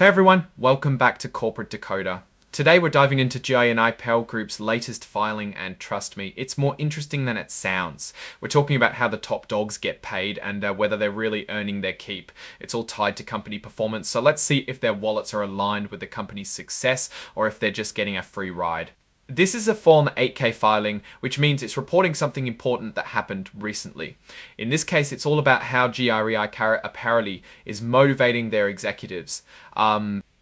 Hey everyone, welcome back to Corporate Decoder. Today we're diving into GI and APPAREL Group's latest filing, and trust me, it's more interesting than it sounds. We're talking about how the top dogs get paid and whether they're really earning their keep. It's all tied to company performance, so let's see if their wallets are aligned with the company's success or if they're just getting a free ride. This is a Form 8K filing, which means it's reporting something important that happened recently. In this case, it's all about how APPAREL is motivating their executives.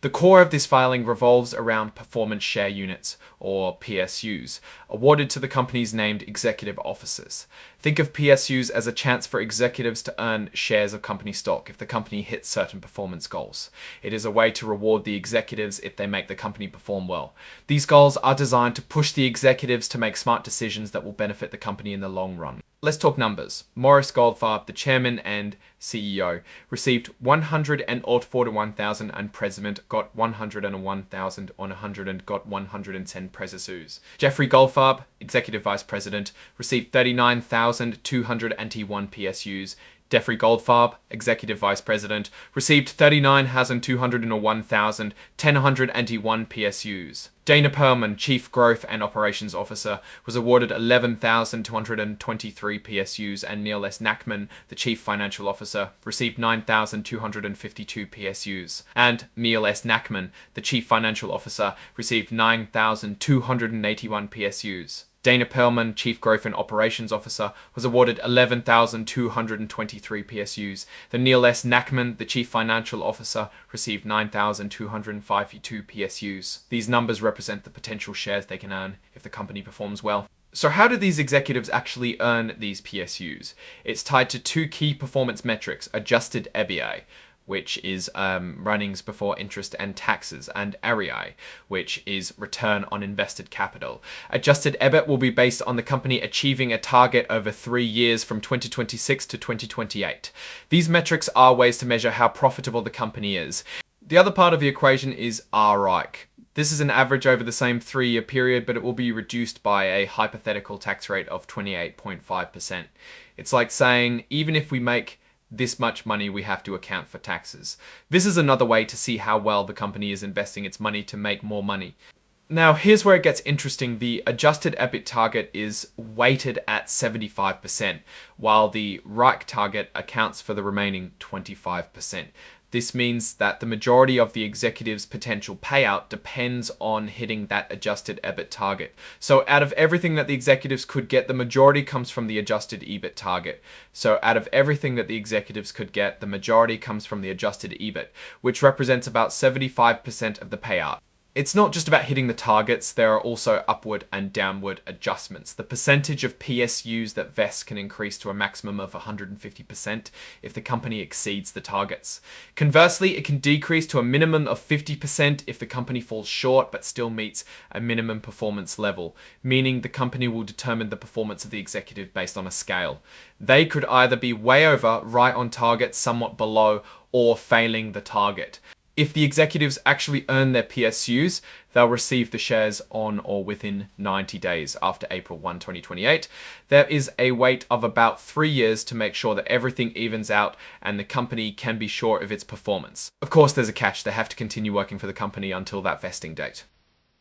The core of this filing revolves around performance share units, or PSUs, awarded to the company's named executive officers. Think of PSUs as a chance for executives to earn shares of company stock if the company hits certain performance goals. It is a way to reward the executives if they make the company perform well. These goals are designed to push the executives to make smart decisions that will benefit the company in the long run. Let's talk numbers. Maurice Goldfarb, the chairman and CEO, received 141,000 and president got 101,000 on 100 and got 110 PSUs. Jeffrey Goldfarb, executive vice president, received 39,201 PSUs. Jeffrey Goldfarb, Executive Vice President, received 39,201,101 PSUs. Dana Perlman, Chief Growth and Operations Officer, was awarded 11,223 PSUs, and Neil S. Nachman, the Chief Financial Officer, received 9,252 PSUs. And Neil S. Nachman, the Chief Financial Officer, received 9,281 PSUs. Dana Perlman, Chief Growth and Operations Officer, was awarded 11,223 PSUs. The Neil S. Nachman, the Chief Financial Officer, received 9,252 PSUs. These numbers represent the potential shares they can earn if the company performs well. So how do these executives actually earn these PSUs? It's tied to two key performance metrics: adjusted EBITDA, which is earnings before interest and taxes, and ROI, which is return on invested capital. Adjusted EBIT will be based on the company achieving a target over 3 years from 2026 to 2028. These metrics are ways to measure how profitable the company is. The other part of the equation is ROIC. This is an average over the same 3-year period, but it will be reduced by a hypothetical tax rate of 28.5%. It's like saying, even if we make this much money, we have to account for taxes. This is another way to see how well the company is investing its money to make more money. Now, here's where it gets interesting. The adjusted EBIT target is weighted at 75%, while the ROIC target accounts for the remaining 25%. This means that the majority of the executive's potential payout depends on hitting that adjusted EBIT target. So out of everything that the executives could get, the majority comes from the adjusted EBIT target. So out of everything that the executives could get, the majority comes from the adjusted EBIT, which represents about 75% of the payout. It's not just about hitting the targets, there are also upward and downward adjustments. The percentage of PSUs that vest can increase to a maximum of 150% if the company exceeds the targets. Conversely, it can decrease to a minimum of 50% if the company falls short but still meets a minimum performance level, meaning the company will determine the performance of the executive based on a scale. They could either be way over, right on target, somewhat below, or failing the target. If the executives actually earn their PSUs, they'll receive the shares on or within 90 days after April 1, 2028. There is a wait of about 3 years to make sure that everything evens out and the company can be sure of its performance. Of course, there's a catch. They have to continue working for the company until that vesting date.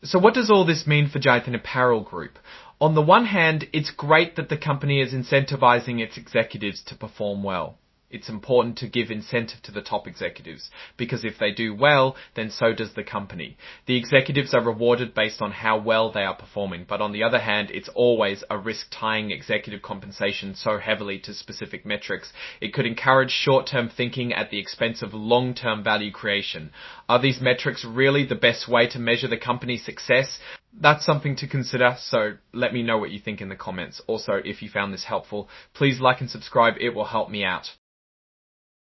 So what does all this mean for Giant and APPAREL Group? On the one hand, it's great that the company is incentivizing its executives to perform well. It's important to give incentive to the top executives, because if they do well, then so does the company. The executives are rewarded based on how well they are performing, but on the other hand, it's always a risk tying executive compensation so heavily to specific metrics. It could encourage short-term thinking at the expense of long-term value creation. Are these metrics really the best way to measure the company's success? That's something to consider, so let me know what you think in the comments. Also, if you found this helpful, please like and subscribe. It will help me out.